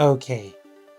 Okay,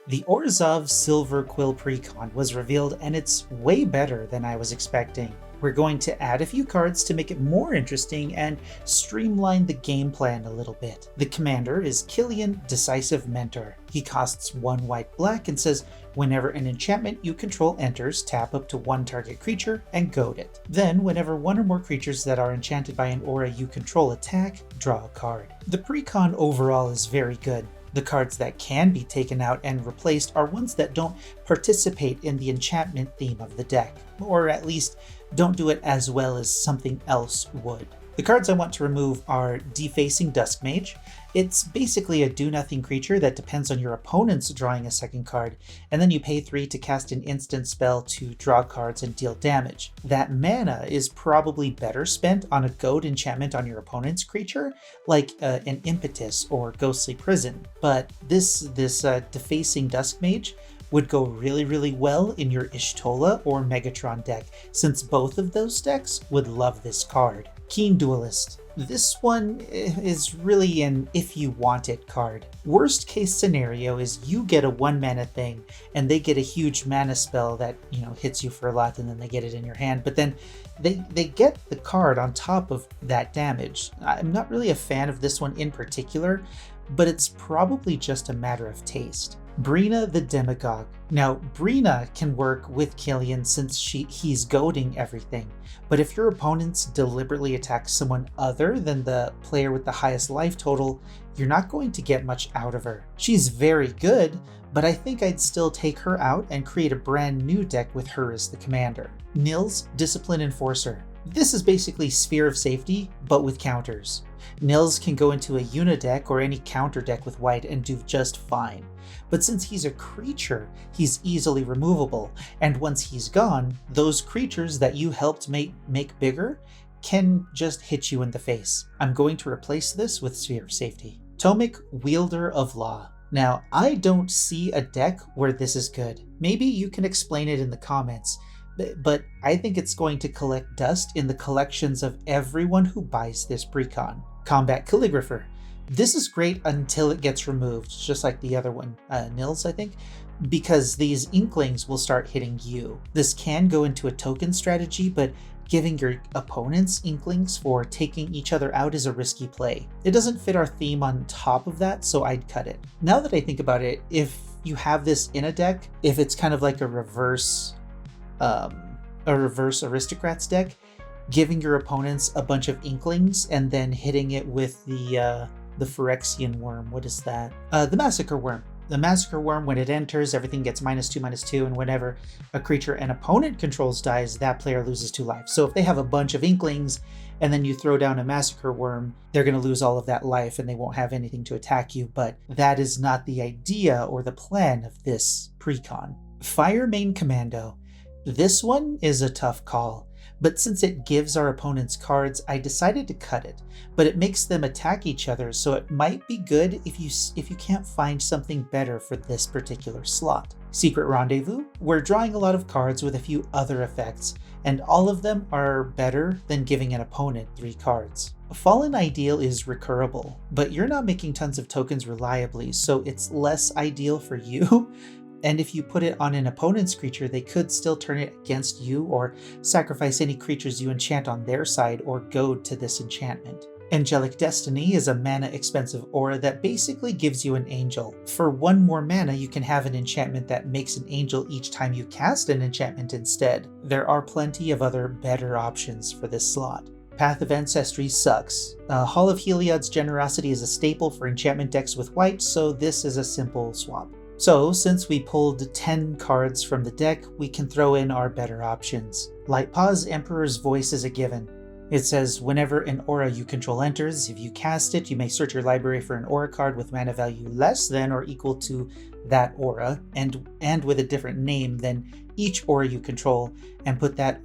the Orzhov Silverquill Precon was revealed and it's way better than I was expecting. We're going to add a few cards to make it more interesting and streamline the game plan a little bit. The commander is Killian, Decisive Mentor. He costs 1 white black and says, whenever an enchantment you control enters, tap up to 1 target creature and goad it. Then, whenever 1 or more creatures that are enchanted by an aura you control attack, draw a card. The Precon overall is very good. The cards that can be taken out and replaced are ones that don't participate in the enchantment theme of the deck, or at least don't do it as well as something else would. The cards I want to remove are Defacing Duskmage. It's basically a do-nothing creature that depends on your opponent's drawing a second card, and then you pay 3 to cast an instant spell to draw cards and deal damage. That mana is probably better spent on a Goad enchantment on your opponent's creature, like an Impetus or Ghostly Prison, but this Defacing Duskmage would go really well in your Ishtola or Megatron deck, since both of those decks would love this card. Keen Duelist. This one is really an if you want it card. Worst case scenario is you get a 1 mana thing and they get a huge mana spell that, hits you for a lot and then they get it in your hand, but then they get the card on top of that damage. I'm not really a fan of this one in particular, but it's probably just a matter of taste. Brina the Demagogue. Now, Brina can work with Killian since he's goading everything, but if your opponents deliberately attack someone other than the player with the highest life total, you're not going to get much out of her. She's very good, but I think I'd still take her out and create a brand new deck with her as the commander. Nils, Discipline Enforcer. This is basically Sphere of Safety, but with counters. Nils can go into a Unideck or any counter deck with white and do just fine. But since he's a creature, he's easily removable, and once he's gone, those creatures that you helped make bigger can just hit you in the face. I'm going to replace this with Sphere of Safety. Tomic, Wielder of Law. Now, I don't see a deck where this is good. Maybe you can explain it in the comments, but I think it's going to collect dust in the collections of everyone who buys this Precon. Combat Calligrapher. This is great until it gets removed, just like the other one, Nils, I think, because these Inklings will start hitting you. This can go into a token strategy, but giving your opponents Inklings for taking each other out is a risky play. It doesn't fit our theme on top of that, so I'd cut it. Now that I think about it, if you have this in a deck, if it's kind of like a reverse Aristocrats deck, giving your opponents a bunch of Inklings and then hitting it with the Phyrexian Worm. What is that? The Massacre Worm. The Massacre Worm, when it enters, everything gets -2/-2, and whenever a creature an opponent controls dies, that player loses 2 life. So if they have a bunch of Inklings and then you throw down a Massacre Worm, they're going to lose all of that life and they won't have anything to attack you, but that is not the idea or the plan of this Precon. Fire Main Commando. This one is a tough call, but since it gives our opponents cards, I decided to cut it, but it makes them attack each other, so it might be good if you can't find something better for this particular slot. Secret Rendezvous. We're drawing a lot of cards with a few other effects, and all of them are better than giving an opponent 3 cards. Fallen Ideal is recurable, but you're not making tons of tokens reliably, so it's less ideal for you. And if you put it on an opponent's creature, they could still turn it against you or sacrifice any creatures you enchant on their side or goad to this enchantment. Angelic Destiny is a mana-expensive aura that basically gives you an angel. For 1 more mana, you can have an enchantment that makes an angel each time you cast an enchantment instead. There are plenty of other better options for this slot. Path of Ancestry sucks. Hall of Heliod's Generosity is a staple for enchantment decks with white, so this is a simple swap. So, since we pulled 10 cards from the deck, we can throw in our better options. Lightpaw's Emperor's Voice is a given. It says, whenever an aura you control enters, if you cast it, you may search your library for an aura card with mana value less than or equal to that aura, and with a different name than each aura you control, and put that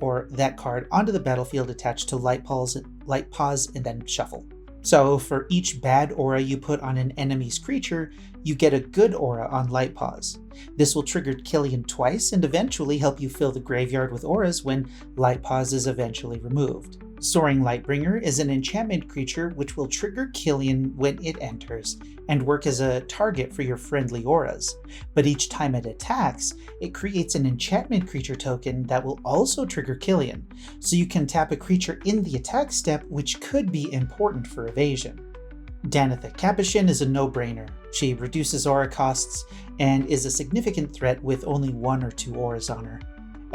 card onto the battlefield attached to Lightpaw's and then shuffle. So for each bad aura you put on an enemy's creature, you get a good aura on Lightpaws. This will trigger Killian twice and eventually help you fill the graveyard with auras when Lightpaws is eventually removed. Soaring Lightbringer is an enchantment creature which will trigger Killian when it enters and work as a target for your friendly auras. But each time it attacks, it creates an enchantment creature token that will also trigger Killian, so you can tap a creature in the attack step, which could be important for evasion. Danitha Capuchin is a no-brainer. She reduces aura costs and is a significant threat with only 1 or 2 auras on her.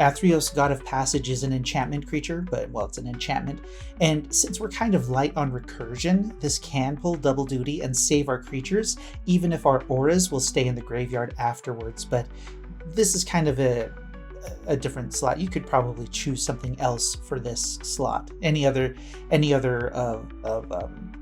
Athreos, God of Passage, is an enchantment creature, but well, it's an enchantment, and since we're kind of light on recursion, this can pull double duty and save our creatures, even if our auras will stay in the graveyard afterwards, but this is kind of a different slot. You could probably choose something else for this slot. Any other of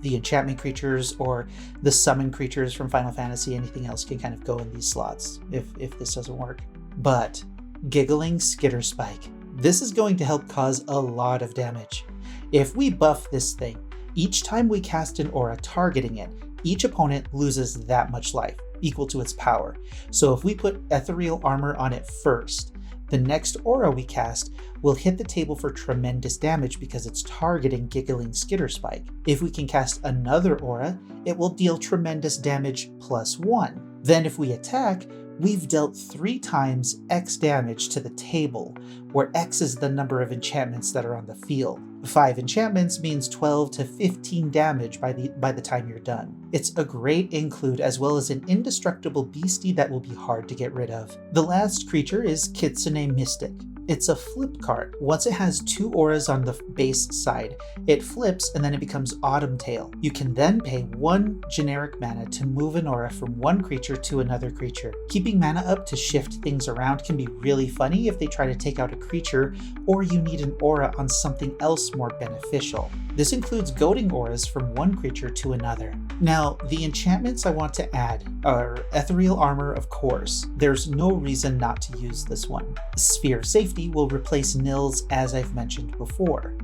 the enchantment creatures or the summon creatures from Final Fantasy, anything else can kind of go in these slots if this doesn't work. But Giggling Skitterspike. This is going to help cause a lot of damage. If we buff this thing, each time we cast an aura targeting it, each opponent loses that much life, equal to its power. So if we put ethereal armor on it first, the next aura we cast will hit the table for tremendous damage because it's targeting Giggling Skitterspike. If we can cast another aura, it will deal tremendous damage +1. Then if we attack, we've dealt 3 times X damage to the table, where X is the number of enchantments that are on the field. 5 enchantments means 12 to 15 damage by the time you're done. It's a great include as well as an indestructible beastie that will be hard to get rid of. The last creature is Kitsune Mystic. It's a flip card. Once it has 2 auras on the base side, it flips and then it becomes Autumn Tail. You can then pay 1 generic mana to move an aura from one creature to another creature. Keeping mana up to shift things around can be really funny if they try to take out a creature or you need an aura on something else more beneficial. This includes goading auras from one creature to another. Now, the enchantments I want to add are Ethereal Armor, of course. There's no reason not to use this one. Sphere of Safety will replace nils, as I've mentioned before.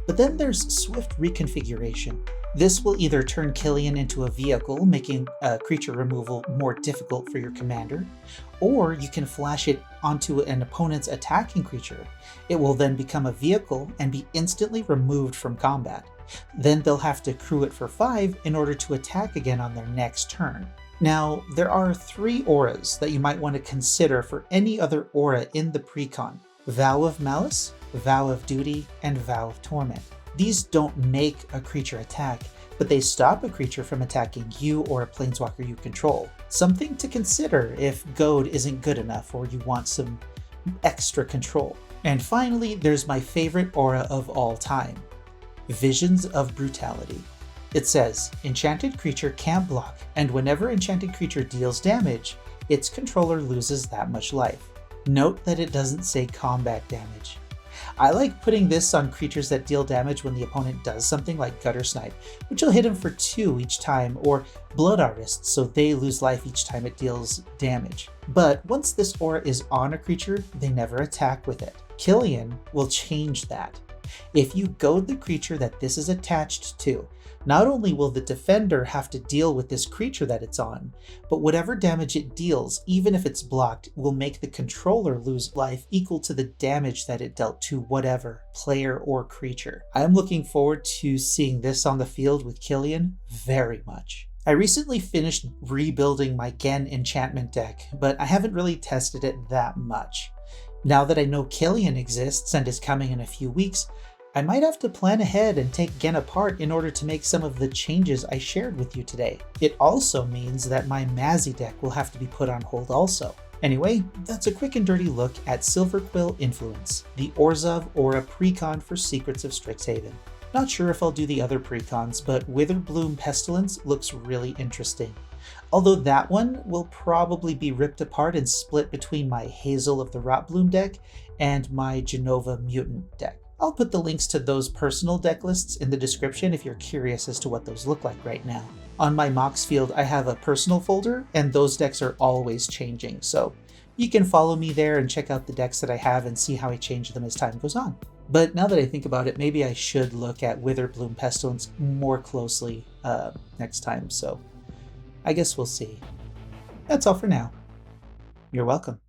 But then there's Swift Reconfiguration. This will either turn Killian into a vehicle, making creature removal more difficult for your commander, or you can flash it onto an opponent's attacking creature. It will then become a vehicle and be instantly removed from combat. Then they'll have to crew it for 5 in order to attack again on their next turn. Now, there are 3 auras that you might want to consider for any other aura in the Precon: Vow of Malice, Vow of Duty, and Vow of Torment. These don't make a creature attack, but they stop a creature from attacking you or a planeswalker you control. Something to consider if Goad isn't good enough or you want some extra control. And finally, there's my favorite aura of all time, Visions of Brutality. It says, enchanted creature can't block, and whenever enchanted creature deals damage, its controller loses that much life. Note that it doesn't say combat damage. I like putting this on creatures that deal damage when the opponent does something like Gutter Snipe, which will hit them for 2 each time, or Blood Artist, so they lose life each time it deals damage. But once this aura is on a creature, they never attack with it. Killian will change that. If you goad the creature that this is attached to, not only will the defender have to deal with this creature that it's on, but whatever damage it deals, even if it's blocked, will make the controller lose life equal to the damage that it dealt to whatever player or creature. I'm looking forward to seeing this on the field with Killian very much. I recently finished rebuilding my Gen enchantment deck, but I haven't really tested it that much. Now that I know Killian exists and is coming in a few weeks, I might have to plan ahead and take Gen apart in order to make some of the changes I shared with you today. It also means that my Mazzy deck will have to be put on hold also. Anyway, that's a quick and dirty look at Silverquill Influence, the Orzhov Aura Precon for Secrets of Strixhaven. Not sure if I'll do the other precons, but Witherbloom Pestilence looks really interesting. Although that one will probably be ripped apart and split between my Hazel of the Rotbloom deck and my Genova Mutant deck. I'll put the links to those personal deck lists in the description if you're curious as to what those look like right now. On my Mox field, I have a personal folder, and those decks are always changing, so you can follow me there and check out the decks that I have and see how I change them as time goes on. But now that I think about it, maybe I should look at Witherbloom Pestilence more closely next time, so I guess we'll see. That's all for now. You're welcome.